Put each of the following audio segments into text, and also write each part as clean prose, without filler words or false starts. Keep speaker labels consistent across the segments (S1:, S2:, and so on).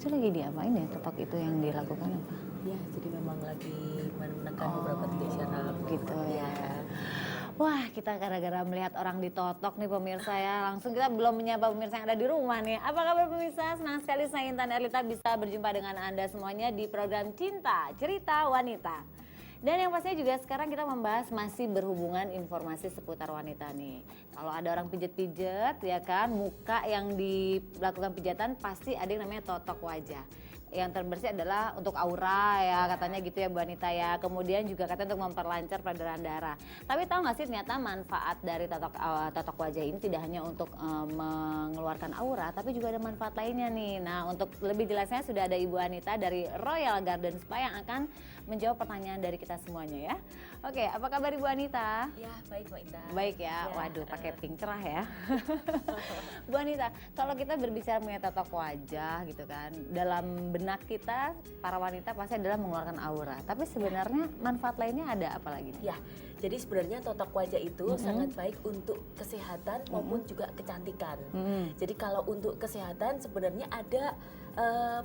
S1: Itu lagi diapain ya totok itu yang dilakukan apa?
S2: Ya, jadi memang lagi menekan beberapa titik syaraf.
S1: Gitu ya. Wah, kita gara-gara melihat orang ditotok nih pemirsa ya. Langsung kita belum menyapa pemirsa yang ada di rumah nih. Apa kabar pemirsa? Senang sekali saya Intan Erlita bisa berjumpa dengan Anda semuanya di program Cinta Cerita Wanita. Dan yang pastinya juga sekarang kita membahas masih berhubungan informasi seputar wanita nih. Kalau ada orang pijet-pijet ya kan, muka yang dilakukan pijatan pasti ada yang namanya totok wajah. Yang terbersih adalah untuk aura ya katanya gitu ya Bu Anita ya. Kemudian juga katanya untuk memperlancar peredaran darah. Tapi tahu nggak sih ternyata manfaat dari totok wajah ini tidak hanya untuk mengeluarkan aura, tapi juga ada manfaat lainnya nih. Nah untuk lebih jelasnya sudah ada Ibu Anita dari Royal Garden Spa yang akan menjawab pertanyaan dari kita semuanya ya. Oke, apa kabar Ibu Anita?
S2: Ya, baik Mbak Intan.
S1: Baik ya, waduh pakai pink cerah ya. Bu Anita, kalau kita berbicara mengenai totok wajah gitu kan, dalam benak kita para wanita pasti adalah mengeluarkan aura. Tapi sebenarnya manfaat lainnya ada apa lagi nih?
S2: Ya, jadi sebenarnya totok wajah itu sangat baik untuk kesehatan maupun juga kecantikan. Jadi kalau untuk kesehatan sebenarnya ada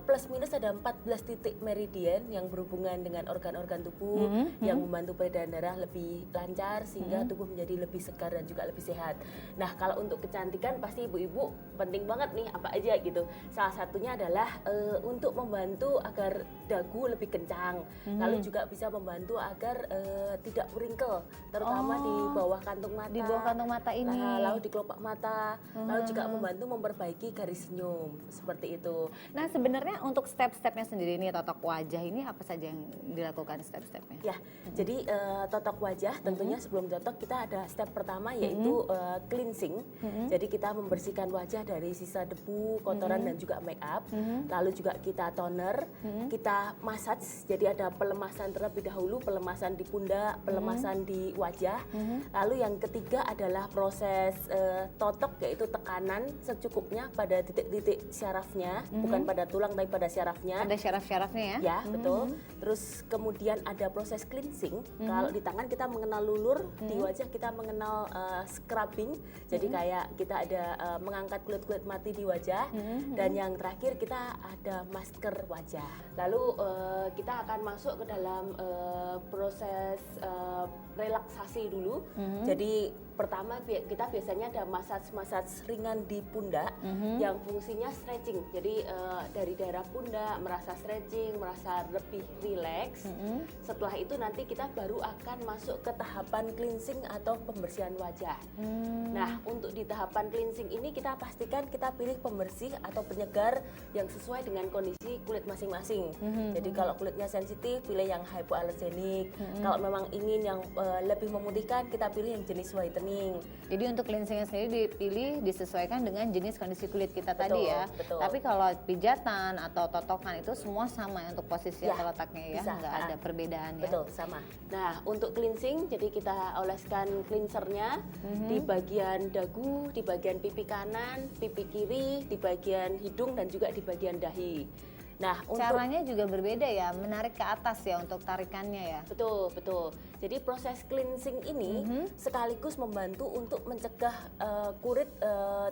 S2: plus minus ada 14 titik meridian yang berhubungan dengan organ-organ tubuh yang membantu peredaran darah lebih lancar sehingga tubuh menjadi lebih segar dan juga lebih sehat. Nah, kalau untuk kecantikan pasti ibu-ibu penting banget nih apa aja gitu. Salah satunya adalah untuk membantu agar dagu lebih kencang, lalu juga bisa membantu agar tidak wrinkle, terutama di bawah kantung mata.
S1: Di bawah kantung mata ini.
S2: Lalu di kelopak mata, lalu juga membantu memperbaiki garis senyum seperti itu.
S1: Nah sebenarnya untuk step-stepnya sendiri nih totok wajah ini apa saja yang dilakukan step-stepnya?
S2: Ya, jadi totok wajah tentunya sebelum totok kita ada step pertama yaitu cleansing. Jadi kita membersihkan wajah dari sisa debu, kotoran dan juga make up. Lalu juga kita toner, kita massage. Jadi ada pelemasan terlebih dahulu, pelemasan di pundak, pelemasan di wajah. Lalu yang ketiga adalah proses totok yaitu tekanan secukupnya pada titik-titik syarafnya, bukan pada tulang tapi pada syarafnya.
S1: Ada syaraf-syarafnya ya?
S2: Ya, betul. Terus kemudian ada proses cleansing. Kalau di tangan kita mengenal lulur, di wajah kita mengenal scrubbing. Jadi kayak kita ada mengangkat kulit-kulit mati di wajah. Dan yang terakhir kita ada masker wajah. Lalu kita akan masuk ke dalam proses relaksasi dulu. Jadi pertama kita biasanya ada massage ringan di pundak yang fungsinya stretching. Jadi dari daerah pundak merasa stretching, merasa lebih rileks. Setelah itu nanti kita baru akan masuk ke tahapan cleansing atau pembersihan wajah. Nah, untuk di tahapan cleansing ini kita pastikan kita pilih pembersih atau penyegar yang sesuai dengan kondisi kulit masing-masing. Jadi kalau kulitnya sensitif pilih yang hypoallergenic. Kalau memang ingin yang lebih memutihkan kita pilih yang jenis whitening.
S1: Jadi untuk cleansingnya sendiri dipilih disesuaikan dengan jenis kondisi kulit kita
S2: Betul,
S1: tadi ya.
S2: betul.
S1: Tapi kalau pijatan atau totokan itu semua sama ya untuk posisi
S2: Ya,
S1: atau letaknya ya,
S2: bisa.
S1: nggak ada perbedaan ya.
S2: Betul, sama. Nah, untuk cleansing, jadi kita oleskan cleansernya di bagian dagu, di bagian pipi kanan, pipi kiri, di bagian hidung dan juga di bagian dahi. Nah, untuk
S1: Caranya juga berbeda ya, menarik ke atas ya untuk tarikannya ya.
S2: betul, betul. Jadi proses cleansing ini sekaligus membantu untuk mencegah kulit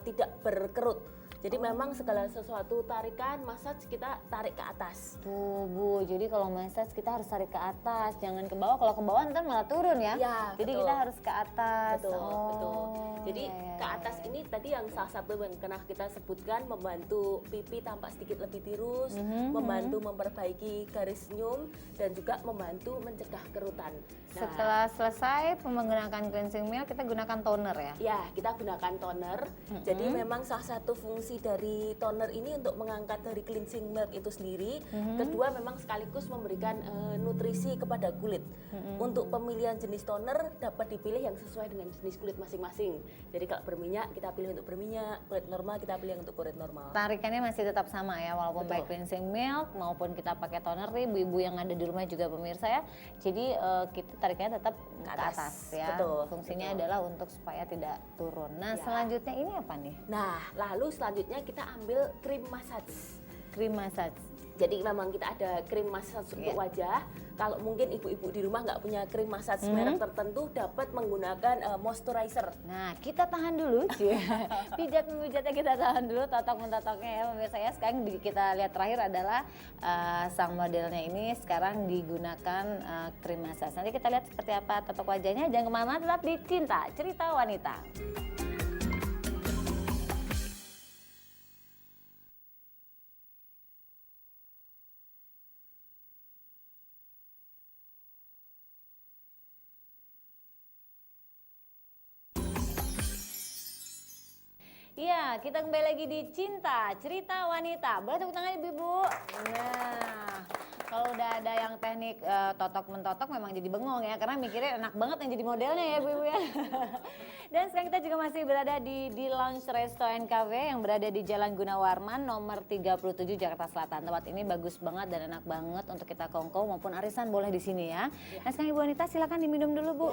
S2: tidak berkerut. Jadi memang segala sesuatu tarikan, massage kita tarik ke atas.
S1: Tuh Bu, jadi kalau massage kita harus tarik ke atas, jangan ke bawah. Kalau ke bawah ntar malah turun ya.
S2: Ya,
S1: Jadi
S2: betul.
S1: kita harus ke atas.
S2: Betul, betul. Jadi
S1: ya,
S2: ke atas ini tadi yang salah satu yang pernah kita sebutkan membantu pipi tampak sedikit lebih tirus, membantu memperbaiki garis senyum dan juga membantu mencegah kerutan. Nah,
S1: Setelah selesai menggunakan cleansing milk, kita gunakan toner ya.
S2: ya, kita gunakan toner. Jadi memang salah satu fungsi dari toner ini untuk mengangkat dari cleansing milk itu sendiri. Kedua memang sekaligus memberikan nutrisi kepada kulit. Untuk pemilihan jenis toner dapat dipilih yang sesuai dengan jenis kulit masing-masing. Jadi kalau berminyak kita pilih untuk berminyak, kulit normal kita pilih untuk kulit normal.
S1: Tarikannya masih tetap sama ya, walaupun
S2: Betul.
S1: pakai cleansing milk maupun kita pakai toner nih, ibu-ibu yang ada di rumah juga pemirsa ya. Jadi kita tarikannya tetap ke atas ya.
S2: Betul,
S1: Fungsinya
S2: betul.
S1: adalah untuk supaya tidak turun. Nah,
S2: Ya.
S1: selanjutnya ini apa nih?
S2: Nah, lalu selanjutnya kita ambil krim massage.
S1: Krim massage.
S2: Jadi memang kita ada krim massage untuk wajah. Kalau mungkin ibu-ibu di rumah nggak punya krim massage merek tertentu, dapat menggunakan moisturizer.
S1: Nah, kita tahan dulu, pijat-pijatnya kita tahan dulu, totok-mentotoknya ya pemirsa ya. Sekarang kita lihat terakhir adalah sang modelnya ini sekarang digunakan krim massage. Nanti kita lihat seperti apa totok wajahnya. Jangan kemana-mana, tetap di Cinta Cerita Wanita. Iya, kita kembali lagi di Cinta Cerita Wanita. Boleh tepuk tangan ibu-ibu? Nah, kalau udah ada yang teknik totok mentotok memang jadi bengong ya, karena mikirnya enak banget yang jadi modelnya ya ibu-ibu ya. Dan sekarang kita juga masih berada di Lounge Resto and Cafe yang berada di Jalan Gunawarman nomor 37 Jakarta Selatan. Tempat ini bagus banget dan enak banget untuk kita kongko maupun arisan boleh di sini ya. Nah sekarang Ibu Wanita silakan diminum dulu Bu.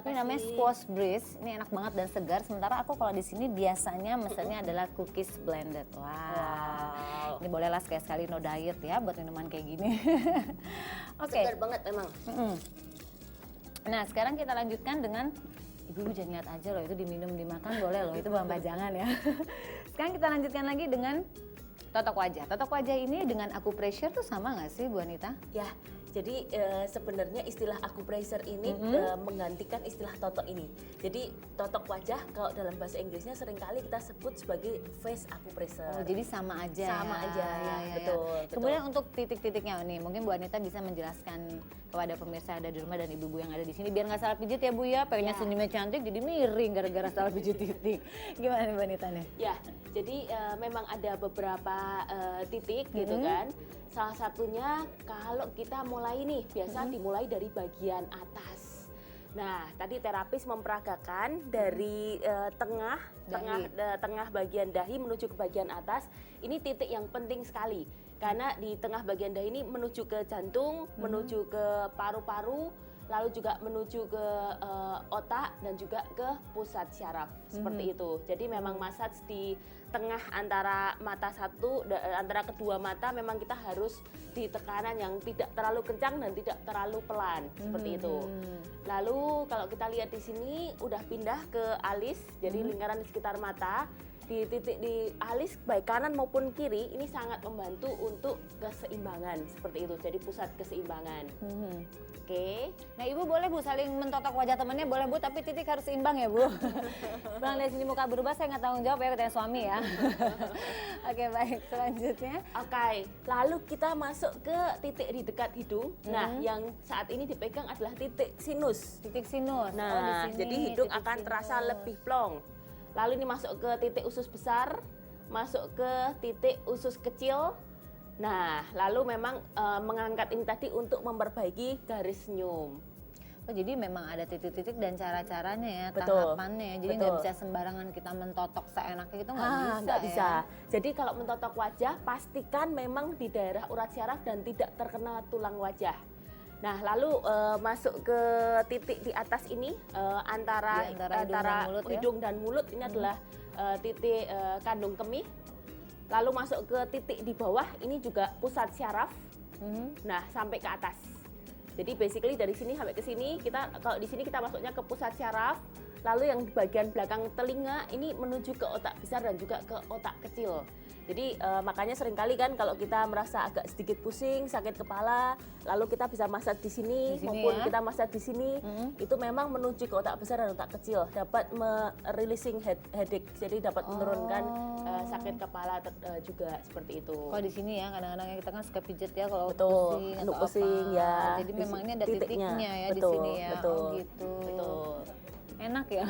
S1: Ini namanya Squash Breeze. Ini enak banget dan segar. Sementara aku kalau di sini biasanya mesennya adalah cookies blended. Wow. Ini bolehlah sekali-sekali no diet ya buat minuman kayak gini. Oke.
S2: Segar banget memang.
S1: Nah sekarang kita lanjutkan dengan Ibu jangan lihat aja loh, itu diminum dimakan boleh loh, itu bukan pajangan ya. Sekarang kita lanjutkan lagi dengan totok wajah. Totok wajah ini dengan acupressure tuh sama nggak sih Bu Anita?
S2: Ya, jadi sebenarnya istilah acupressure ini menggantikan istilah totok ini. Jadi totok wajah kalau dalam bahasa Inggrisnya seringkali kita sebut sebagai face acupressure.
S1: Oh, jadi sama aja.
S2: Sama aja,
S1: ya,
S2: betul.
S1: Kemudian untuk titik-titiknya nih, mungkin Bu Anita bisa menjelaskan kepada pemirsa yang ada di rumah dan ibu-ibu yang ada di sini biar nggak salah pijit ya Bu ya. Pengennya senyumnya cantik jadi miring gara-gara salah pijit titik. Gimana nih Bu Anita nih?
S2: Ya, jadi memang ada beberapa titik gitu kan. Salah satunya kalau kita mulai nih, biasa dimulai dari bagian atas. Nah, tadi terapis memperagakan dari tengah bagian dahi menuju ke bagian atas. Ini titik yang penting sekali karena di tengah bagian dahi ini menuju ke jantung, menuju ke paru-paru, lalu juga menuju ke otak dan juga ke pusat syaraf seperti itu. Jadi memang massage di tengah antara antara kedua mata memang kita harus di tekanan yang tidak terlalu kencang dan tidak terlalu pelan seperti itu. Lalu kalau kita lihat di sini udah pindah ke alis, jadi lingkaran di sekitar mata. Di titik di alis baik kanan maupun kiri ini sangat membantu untuk keseimbangan seperti itu. Jadi pusat keseimbangan. Oke.
S1: Nah Ibu boleh Bu saling mentotok wajah temennya boleh Bu, tapi titik harus seimbang ya Bu. Bang lihat sini muka berubah saya nggak tanggung jawab ya katanya suami ya. Oke baik, selanjutnya.
S2: Oke, lalu kita masuk ke titik di dekat hidung. Nah yang saat ini dipegang adalah titik sinus.
S1: Titik sinus.
S2: Nah
S1: di sini,
S2: jadi hidung
S1: titik
S2: akan
S1: sinus.
S2: terasa lebih plong. Lalu ini masuk ke titik usus besar, masuk ke titik usus kecil. Nah, lalu memang mengangkat ini tadi untuk memperbaiki garis senyum.
S1: Oh, jadi memang ada titik-titik dan cara-caranya ya,
S2: Betul.
S1: tahapannya ya. Jadi nggak bisa sembarangan kita mentotok seenaknya gitu nggak
S2: bisa.
S1: ya.
S2: Jadi kalau mentotok wajah, pastikan memang di daerah urat syaraf dan tidak terkena tulang wajah. Nah, lalu masuk ke titik di atas ini antara hidung dan mulut ini adalah titik kandung kemih. Lalu masuk ke titik di bawah ini juga pusat syaraf. Nah, sampai ke atas. Jadi basically dari sini sampai ke sini kalau di sini kita masuknya ke pusat syaraf. Lalu yang di bagian belakang telinga ini menuju ke otak besar dan juga ke otak kecil. Jadi makanya seringkali kan kalau kita merasa agak sedikit pusing, sakit kepala, lalu kita bisa massage di sini maupun kita massage di sini, itu memang menuju ke otak besar dan otak kecil, dapat releasing headache, jadi dapat menurunkan sakit kepala juga seperti itu.
S1: Kalau di sini ya kadang-kadang kita kan suka pijet ya kalau
S2: pusing atau pusing
S1: apa.
S2: ya.
S1: Jadi memang ini ada titiknya ya di sini ya. Oh gitu.
S2: Betul.
S1: Enak ya.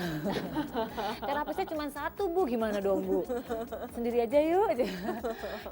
S1: Terapisnya cuma satu Bu, gimana dong Bu? Sendiri aja yuk.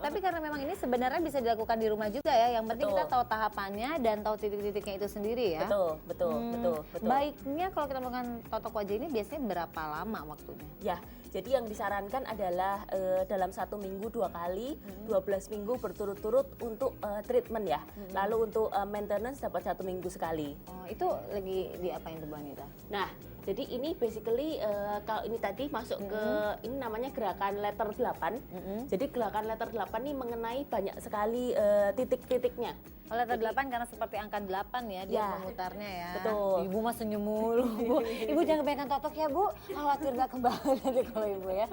S1: Tapi karena memang ini sebenarnya bisa dilakukan di rumah juga ya. Yang penting kita tahu tahapannya dan tahu titik-titiknya itu sendiri ya.
S2: Betul.
S1: Baiknya kalau kita melakukan totok wajah ini biasanya berapa lama waktunya?
S2: Ya, jadi yang disarankan adalah dalam 1 minggu 2 kali, 12 minggu berturut-turut untuk treatment ya. Lalu untuk maintenance dapat 1 minggu sekali.
S1: Oh, itu lagi diapain tuh Bu Anita?
S2: Nah, Jadi ini basically kalau ini tadi masuk ke ini namanya gerakan letter 8. Jadi gerakan letter 8 ini mengenai banyak sekali titik-titiknya.
S1: Oh, letter 8 karena seperti angka 8 ya dia
S2: Ya,
S1: memutarnya ya.
S2: betul.
S1: Ibu mah senyum mulu, Bu. Ibu jangan kebanyakan totok ya, Bu. Khawatir nggak kembali nanti kalau Ibu ya.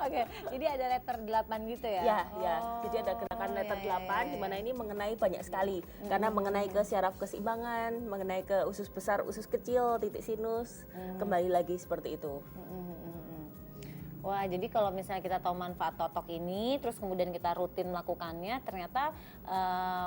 S1: Oke, jadi ada letter 8 gitu ya?
S2: Ya, ya. Jadi ada gerakan letter 8 di mana ini mengenai banyak sekali. Karena mengenai ke syaraf keseimbangan, mengenai ke usus besar, usus kecil, titik sinus, kembali lagi seperti itu.
S1: Wah, jadi kalau misalnya kita tahu manfaat totok ini, terus kemudian kita rutin melakukannya, ternyata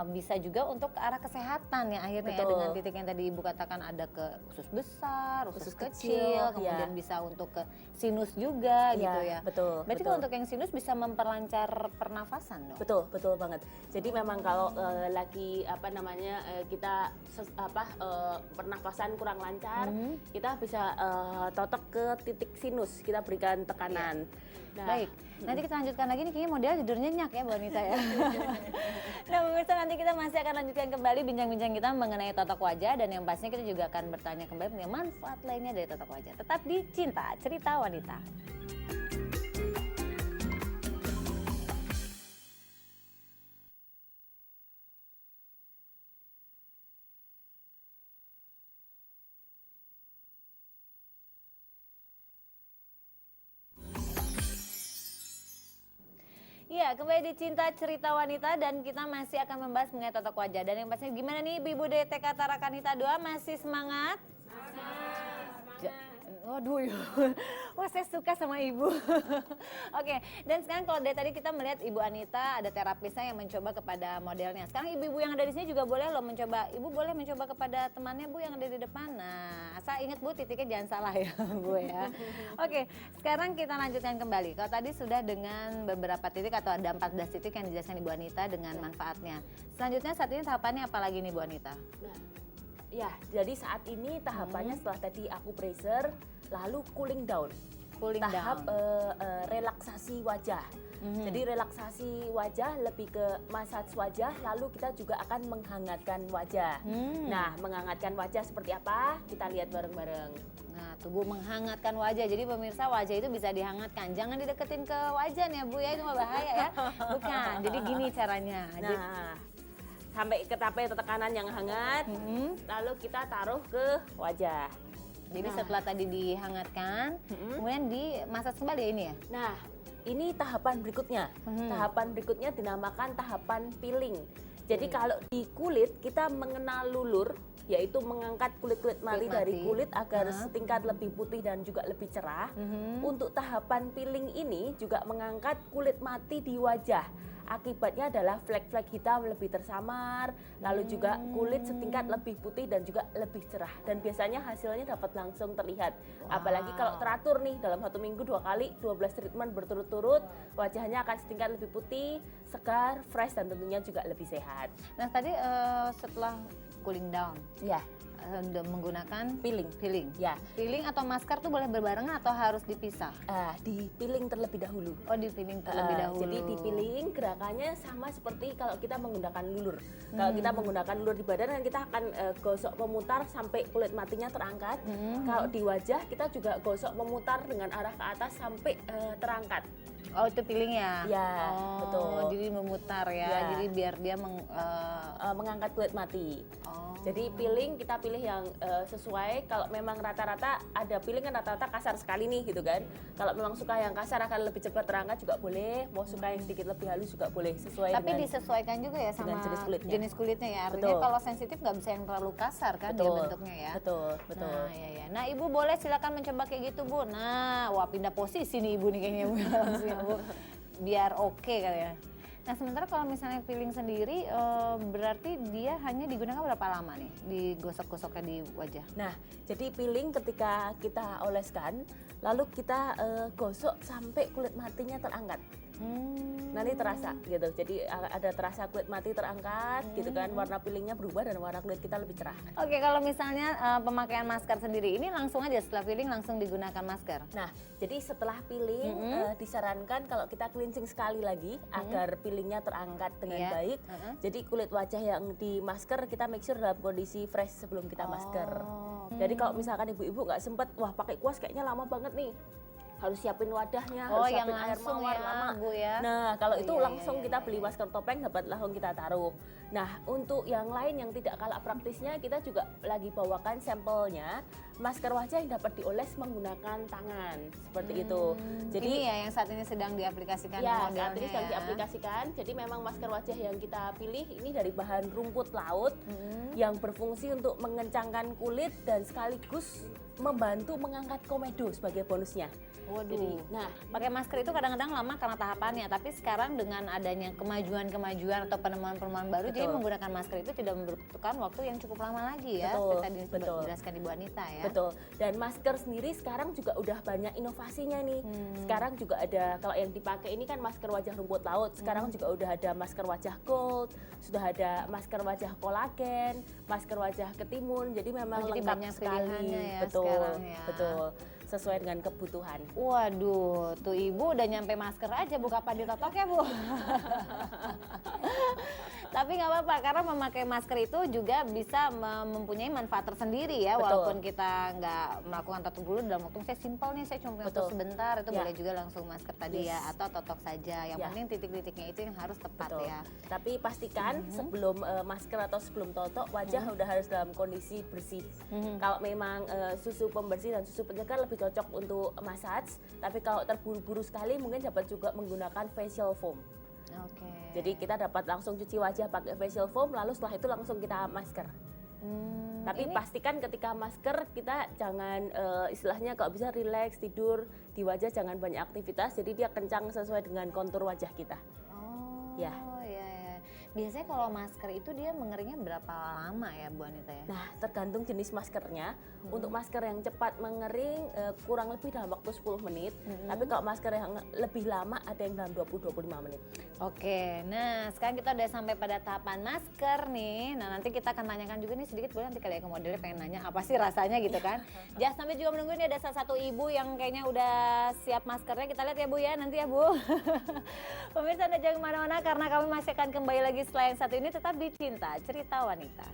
S1: bisa juga untuk ke arah kesehatan ya akhirnya ya,
S2: Betul.
S1: dengan titik yang tadi Ibu katakan ada ke usus besar, usus
S2: Usus
S1: kecil,
S2: kecil,
S1: kemudian
S2: ya.
S1: bisa untuk ke sinus juga
S2: Ya,
S1: gitu ya.
S2: betul,
S1: Berarti
S2: betul.
S1: kalau untuk yang sinus bisa memperlancar pernafasan dong?
S2: Betul, betul banget. Jadi memang kalau lagi kita pernafasan kurang lancar, kita bisa totok ke titik sinus, kita berikan tekanan. Nah,
S1: Baik, nanti kita lanjutkan lagi nih, kayaknya model tidur nyenyak ya Bu Anita ya. Nah pemirsa, nanti kita masih akan lanjutkan kembali bincang-bincang kita mengenai totok wajah, dan yang pastinya kita juga akan bertanya kembali mengenai manfaat lainnya dari totok wajah. Tetap di Cinta Cerita Wanita. Iya, kembali di Cinta Cerita Wanita dan kita masih akan membahas mengenai totok wajah. Dan yang pastinya gimana nih Ibu DTK Tarakanita 2, masih semangat? Waduh, wah saya suka sama Ibu. Oke, dan sekarang kalau dari tadi kita melihat Ibu Anita ada terapisnya yang mencoba kepada modelnya. Sekarang ibu-ibu yang ada di sini juga boleh loh mencoba. Ibu boleh mencoba kepada temannya Bu yang ada di depan. Nah, asal ingat Bu, titiknya jangan salah ya Bu ya. Oke, sekarang kita lanjutkan kembali. Kalau tadi sudah dengan beberapa titik atau ada 14 titik yang dijelaskan Ibu Anita dengan manfaatnya. Selanjutnya saat ini tahapannya apa lagi nih Bu Anita?
S2: Nah, ya, jadi saat ini tahapannya setelah tadi aku pressure, lalu cooling down. Tahap relaksasi wajah. Jadi relaksasi wajah lebih ke massage wajah, lalu kita juga akan menghangatkan wajah. Nah, menghangatkan wajah seperti apa? Kita lihat bareng-bareng.
S1: Nah, tubuh menghangatkan wajah. Jadi pemirsa, wajah itu bisa dihangatkan. Jangan dideketin ke wajah nih ya Bu ya, itu mah bahaya ya. Bukan. Jadi gini caranya.
S2: Nah, sampai ketapai tekanan yang hangat, lalu kita taruh ke wajah.
S1: Jadi setelah tadi dihangatkan, kemudian dimasak kembali ya ini ya?
S2: Nah, ini tahapan berikutnya. Tahapan berikutnya dinamakan tahapan peeling. Jadi kalau di kulit kita mengenal lulur, yaitu mengangkat kulit-kulit mati dari kulit agar setingkat lebih putih dan juga lebih cerah. Untuk tahapan peeling ini juga mengangkat kulit mati di wajah. Akibatnya adalah flek-flek hitam lebih tersamar, lalu juga kulit setingkat lebih putih dan juga lebih cerah. Dan biasanya hasilnya dapat langsung terlihat. Apalagi kalau teratur nih, dalam 1 minggu 2 kali, 12 treatment berturut-turut, wajahnya akan setingkat lebih putih, segar, fresh, dan tentunya juga lebih sehat.
S1: Nah tadi setelah cooling down,
S2: Ya,
S1: menggunakan
S2: peeling.
S1: Ya, peeling atau masker tuh boleh berbarengan atau harus dipisah?
S2: Di peeling terlebih dahulu.
S1: Oh, di peeling terlebih dahulu.
S2: Jadi di peeling gerakannya sama seperti kalau kita menggunakan lulur. Kalau kita menggunakan lulur di badan kan kita akan gosok memutar sampai kulit matinya terangkat. Kalau di wajah kita juga gosok memutar dengan arah ke atas sampai terangkat.
S1: Oh, itu peeling ya?
S2: Ya,
S1: oh,
S2: betul.
S1: Jadi memutar ya,
S2: Ya.
S1: jadi biar dia
S2: mengangkat kulit mati.
S1: Oh.
S2: Jadi peeling kita pilih yang sesuai. Kalau memang rata-rata ada peeling kan rata-rata kasar sekali nih gitu kan. Kalau memang suka yang kasar akan lebih cepat terangkat juga boleh. Mau suka yang sedikit lebih halus juga boleh, sesuai
S1: Tapi
S2: dengan
S1: disesuaikan juga ya sama jenis kulitnya ya. Artinya
S2: Betul.
S1: kalau sensitif nggak bisa yang terlalu kasar kan dia bentuknya ya.
S2: Betul, betul.
S1: Nah, ya. Nah, Ibu boleh silakan mencoba kayak gitu, Bu. Nah, wah pindah posisi nih Ibu nih kayaknya Bu langsung ya, Bu. Biar oke kali ya. Nah, sementara kalau misalnya peeling sendiri berarti dia hanya digunakan berapa lama nih digosok-gosoknya di wajah?
S2: Nah, jadi peeling ketika kita oleskan, lalu kita gosok sampai kulit matinya terangkat. Nanti terasa gitu, jadi ada terasa kulit mati terangkat gitu kan, warna peelingnya berubah dan warna kulit kita lebih cerah.
S1: Oke, kalau misalnya pemakaian masker sendiri ini langsung aja setelah peeling langsung digunakan masker.
S2: Nah, jadi setelah peeling disarankan kalau kita cleansing sekali lagi agar peelingnya terangkat dengan
S1: Iya.
S2: baik. Jadi kulit wajah yang di masker kita make sure dalam kondisi fresh sebelum kita masker. Jadi kalau misalkan ibu-ibu nggak sempet, wah pakai kuas kayaknya lama banget nih, harus siapin wadahnya, harus
S1: yang
S2: siapin air
S1: langsung
S2: mawar
S1: ya,
S2: lama.
S1: Bu ya.
S2: Nah, kalau itu
S1: Iya,
S2: langsung kita beli masker topeng, dapat langsung kita taruh. Nah, untuk yang lain yang tidak kalah praktisnya, kita juga lagi bawakan sampelnya masker wajah yang dapat dioles menggunakan tangan, seperti itu. Jadi
S1: Ini ya yang saat ini sedang diaplikasikan
S2: ya,
S1: modelnya
S2: saat ini sedang
S1: ya.
S2: diaplikasikan. Jadi memang masker wajah yang kita pilih ini dari bahan rumput laut yang berfungsi untuk mengencangkan kulit dan sekaligus membantu mengangkat komedo sebagai bonusnya.
S1: Waduh.
S2: Jadi, nah,
S1: Pakai masker itu kadang-kadang lama karena tahapannya, tapi sekarang dengan adanya kemajuan-kemajuan atau penemuan-penemuan baru, jadi menggunakan masker itu tidak membutuhkan waktu yang cukup lama lagi ya,
S2: Betul,
S1: seperti tadi
S2: betul.
S1: dijelaskan Ibu Anita ya.
S2: betul. Dan masker sendiri sekarang juga udah banyak inovasinya nih. Sekarang juga ada, kalau yang dipakai ini kan masker wajah rumput laut. Sekarang juga udah ada masker wajah gold, sudah ada masker wajah kolagen, masker wajah ketimun. Jadi memang
S1: jadi
S2: lengkap
S1: banyak
S2: sekali.
S1: pilihannya ya
S2: Betul,
S1: sekarang ya.
S2: betul. Sesuai dengan kebutuhan.
S1: Waduh, tuh Ibu udah nyampe masker aja, Bu, kapan ditotok ya, Bu? Tapi nggak apa-apa, karena memakai masker itu juga bisa mempunyai manfaat tersendiri ya.
S2: Betul.
S1: Walaupun kita nggak melakukan tato bulu dalam waktu saya simpel nih, saya cuma punya waktu
S2: Betul.
S1: sebentar, itu
S2: Ya.
S1: boleh juga langsung masker tadi
S2: Yes.
S1: ya, atau totok saja. Yang
S2: Ya.
S1: penting titik-titiknya itu yang harus tepat
S2: Betul.
S1: ya.
S2: Tapi pastikan sebelum masker atau sebelum totok wajah udah harus dalam kondisi bersih. Kalau memang susu pembersih dan susu penyegar lebih cocok untuk massage, tapi kalau terburu-buru sekali mungkin dapat juga menggunakan facial foam.
S1: Oke.
S2: Jadi kita dapat langsung cuci wajah pakai facial foam, lalu setelah itu langsung kita masker. Tapi pastikan ketika masker kita jangan istilahnya kalau bisa relax tidur di wajah, jangan banyak aktivitas, jadi dia kencang sesuai dengan kontur wajah kita.
S1: Oh,
S2: Ya.
S1: iya. Biasanya kalau masker itu dia mengeringnya berapa lama ya, Bu Anita ya?
S2: Nah, tergantung jenis maskernya. Untuk masker yang cepat mengering kurang lebih dalam waktu 10 menit. Tapi kalau masker yang lebih lama ada yang dalam 20-25 menit.
S1: Oke, nah sekarang kita udah sampai pada tahapan masker nih. Nah nanti kita akan tanyakan juga nih sedikit, boleh nanti kali ya ke modelnya pengen nanya apa sih rasanya gitu kan. Jangan sampai juga menunggu, ini ada salah satu ibu yang kayaknya udah siap maskernya. Kita lihat ya Bu ya, nanti ya Bu. Pemirsa Anda jangan kemana-mana karena kami masih akan kembali lagi setelah yang satu ini, tetap di Cinta Cerita Wanita.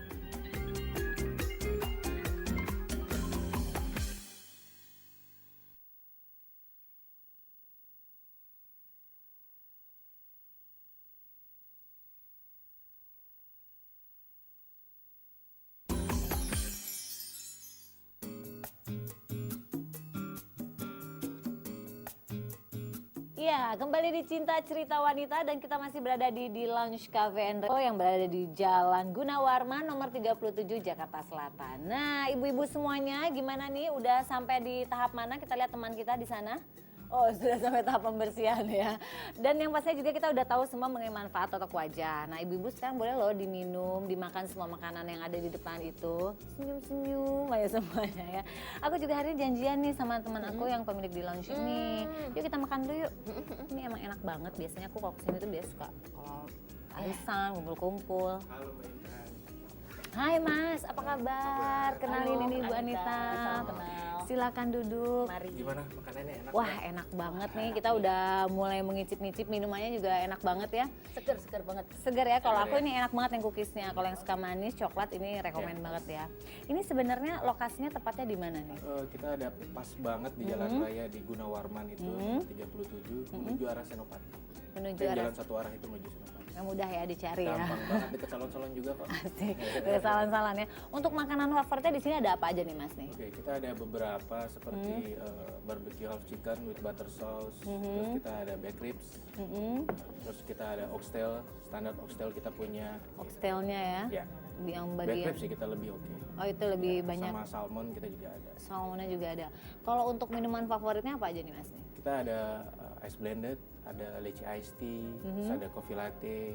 S1: Ya, kembali di Cinta Cerita Wanita dan kita masih berada di Lounge Cafe and Resto yang berada di Jalan Gunawarman nomor 37 Jakarta Selatan. Nah, ibu-ibu semuanya gimana nih? Udah sampai di tahap mana? Kita lihat teman kita di sana. Oh, sudah sampai tahap pembersihan ya. Dan yang pastinya juga kita udah tahu semua mengenai manfaat totok wajah. Nah, ibu-ibu sekarang boleh loh diminum, dimakan semua makanan yang ada di depan itu. Senyum-senyum aja semuanya ya. Aku juga hari ini janjian nih sama teman aku yang pemilik di lounge ini. Yuk kita makan dulu yuk. Ini emang enak banget. Biasanya aku kalau kesini tuh biasa suka kalau arisan, kumpul-kumpul. Hai Mas, apa kabar? Kenalin
S2: Halo,
S1: ini Ibu
S2: Anita.
S1: Anita.
S2: Salam kenal.
S1: Silakan duduk.
S2: Mari.
S3: Gimana makanannya enak?
S1: Wah enak banget nih, kita udah mulai mengicip-ngicip, minumannya juga enak banget ya.
S2: Seger banget.
S1: Segar ya, kalau
S3: Segar
S1: aku
S3: ya.
S1: ini enak banget yang cookiesnya. Kalau yang suka manis, coklat ini rekomen banget ya. Ini sebenarnya lokasinya tepatnya di mana nih?
S3: Kita ada pas banget di Jalan Raya di Gunawarman itu 37 menuju arah Senopati.
S1: Menuju
S3: Dan
S1: arah
S3: jalan satu arah itu menuju Senopati.
S1: yang mudah ya dicari ya.
S3: Gampang banget, dekat salon-salon juga kok.
S1: Asik, udah salan-salan ya. Untuk makanan favoritnya di sini ada apa aja nih Mas nih?
S3: Oke, kita ada beberapa seperti barbecue half chicken with butter sauce, terus kita ada back ribs, terus kita ada oxtail, standar oxtail kita punya.
S1: Oxtailnya ya,
S3: Ya,
S1: yang
S3: back
S1: bagian.
S3: ribs sih kita lebih oke.
S1: Oh itu lebih banyak,
S3: Sama salmon kita juga ada.
S1: salmonnya juga ada. Kalau untuk minuman favoritnya apa aja nih Mas nih?
S3: Kita ada ice blended, ada leci iced tea, terus ada coffee latte,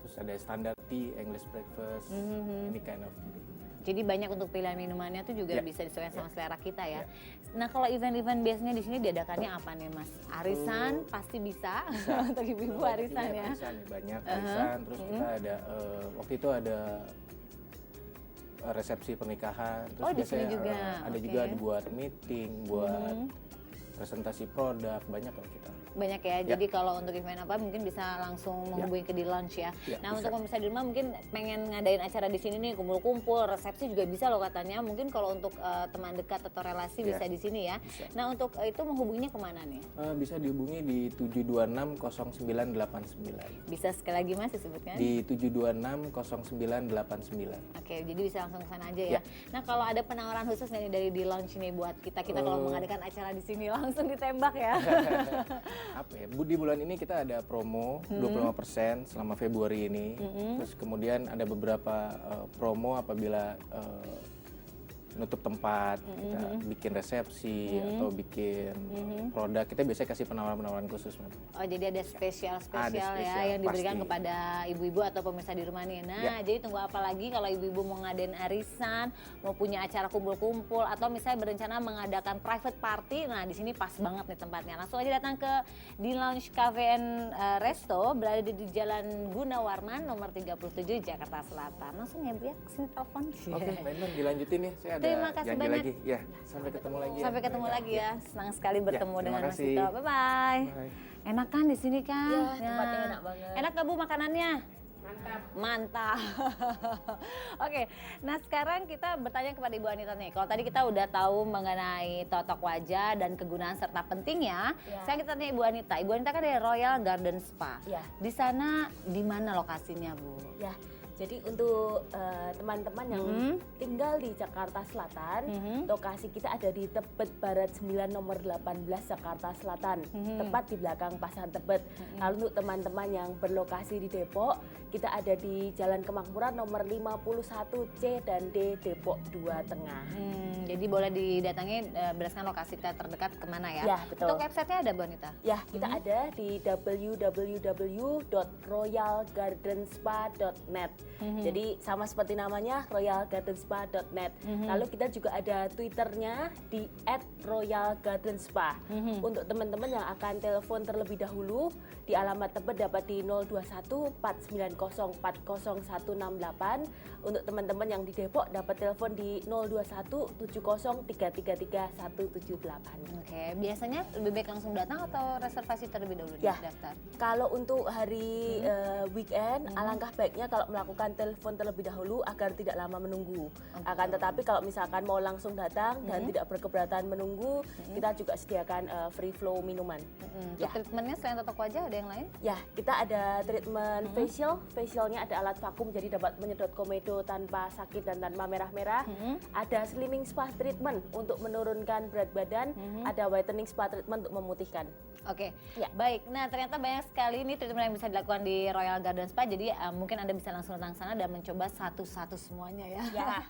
S3: terus ada standard tea, English breakfast, ini kind of tea.
S1: Jadi banyak untuk pilihan minumannya tuh juga
S3: Ya.
S1: bisa disesuaikan sama selera kita ya. Nah kalau event-event biasanya di sini diadakannya apa nih Mas? Arisan pasti bisa, untuk ibu-ibu arisan
S3: Iya,
S1: ya.
S3: arisan nih, banyak arisan. Terus kita ada waktu itu ada resepsi pernikahan. Terus
S1: Oh, di sini
S3: biasanya,
S1: juga.
S3: ada
S1: Oke.
S3: juga buat meeting, buat presentasi produk, banyak kok kita.
S1: Banyak ya, jadi kalau untuk event apa mungkin bisa langsung menghubungi ke di launch ya.
S3: Ya,
S1: Nah
S3: bisa.
S1: untuk pemirsa di rumah mungkin pengen ngadain acara di sini nih, kumpul-kumpul, resepsi juga bisa loh katanya. Mungkin kalau untuk teman dekat atau relasi
S3: Ya,
S1: bisa di sini ya.
S3: bisa.
S1: Nah untuk itu menghubunginya kemana nih?
S3: Bisa dihubungi di 7260989.
S1: Bisa sekali lagi Mas disebutkan?
S3: Di 7260989.
S1: Oke, jadi bisa langsung ke sana aja ya.
S3: Ya.
S1: Nah, kalau ada penawaran khusus nih dari di launch nih buat kita kalau mengadakan acara di sini langsung ditembak ya.
S3: Apa ya? Di bulan ini kita ada promo 25% selama Februari ini. Terus kemudian ada beberapa promo apabila nutup tempat, kita bikin resepsi atau bikin produk, kita biasanya kasih penawaran-penawaran khusus memang.
S1: Oh, jadi ada spesial-spesial ya
S3: spesial,
S1: yang diberikan
S3: pasti.
S1: kepada ibu-ibu atau pemirsa di rumah nih. Nah, jadi tunggu apa lagi kalau ibu-ibu mau ngadain arisan, mau punya acara kumpul-kumpul atau misalnya berencana mengadakan private party. Nah, di sini pas banget nih tempatnya. Langsung aja datang ke di Lounge Cafe and Resto, berada di Jalan Gunawarman nomor 37 Jakarta Selatan. Langsung ya Bu ya, kesini telepon.
S3: Oke, Mbak dilanjutin ya. Saya ada
S1: Terima kasih
S3: janji
S1: banyak.
S3: lagi. Ya, sampai ketemu lagi.
S1: Sampai ketemu lagi ya. Senang sekali bertemu
S3: terima
S1: dengan Mas
S3: kasih.
S1: Dito. Bye-bye.
S3: Bye.
S1: Enak kan di sini kan?
S2: Iya, tempatnya enak banget.
S1: Enak gak Bu makanannya? Mantap. Oke, nah sekarang kita bertanya kepada Ibu Anita nih. Kalau tadi kita udah tahu mengenai totok wajah dan kegunaan serta pentingnya,
S2: Ya.
S1: sekarang kita tanya Ibu Anita. Ibu Anita kan dari Royal Garden Spa.
S2: Ya.
S1: Di sana di mana lokasinya Bu?
S2: Ya, jadi untuk teman-teman yang tinggal di Jakarta Selatan, lokasi kita ada di Tebet Barat 9 nomor 18 Jakarta Selatan, tepat di belakang Pasar Tebet. Lalu untuk teman-teman yang berlokasi di Depok, kita ada di Jalan Kemakmuran nomor 51C dan D Depok 2 Tengah.
S1: Jadi boleh didatangi berdasarkan lokasi kita terdekat kemana ya?
S2: Ya, betul.
S1: Untuk websitenya ada Bu Anita?
S2: Ya, kita ada di www.royalgardenspa.net. Jadi sama seperti namanya royalgardenspa.net. Lalu kita juga ada Twitternya di @royalgardenspa. Untuk teman-teman yang akan telepon terlebih dahulu di alamat Tebet dapat di 021 490 40168. Untuk teman-teman yang di Depok dapat telepon di 021 70 333 178.
S1: Oke, biasanya lebih baik langsung datang atau reservasi terlebih dahulu
S2: Ya.
S1: nih daftar?
S2: Kalau untuk hari weekend, alangkah baiknya kalau melakukan telepon terlebih dahulu agar tidak lama menunggu. Akan tetapi kalau misalkan mau langsung datang dan tidak berkeberatan menunggu, kita juga sediakan free flow minuman.
S1: Untuk
S2: Ya.
S1: treatmentnya selain totok wajah ada yang lain?
S2: Ya, kita ada treatment facial. Facialnya ada alat vakum jadi dapat menyedot komedo tanpa sakit dan tanpa merah-merah. Ada slimming spa treatment untuk menurunkan berat badan. Ada whitening spa treatment untuk memutihkan.
S1: Oke,
S2: Ya.
S1: baik. Nah ternyata banyak sekali ini treatment yang bisa dilakukan di Royal Garden Spa. Jadi mungkin Anda bisa langsung datang sana dan mencoba satu-satu semuanya ya.
S2: Ya.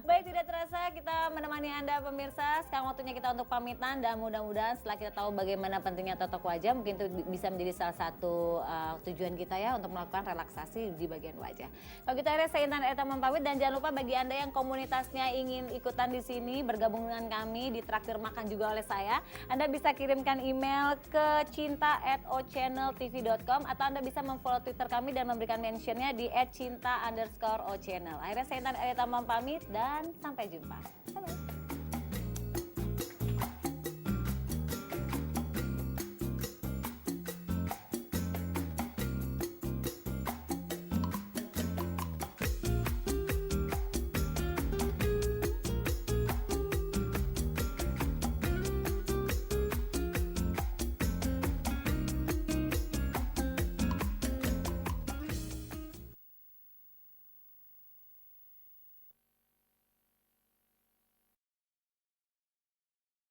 S1: Baik, tidak terasa kita menemani Anda pemirsa. Sekarang waktunya kita untuk pamitan dan mudah-mudahan setelah kita tahu bagaimana pentingnya totok wajah, mungkin itu bisa menjadi salah satu tujuan kita ya untuk melakukan relaksasi di bagian wajah. Kalau gitu akhirnya saya Intan Eta pamit dan jangan lupa bagi Anda yang komunitasnya ingin ikutan di sini bergabung dengan kami di traktir makan juga oleh saya, Anda bisa kirimkan email ke cinta@ochanneltv.com atau Anda bisa memfollow Twitter kami dan memberikan mentionnya di @cinta_ochannel. Akhirnya saya Intan Eta pamit dan sampai jumpa. Bye-bye.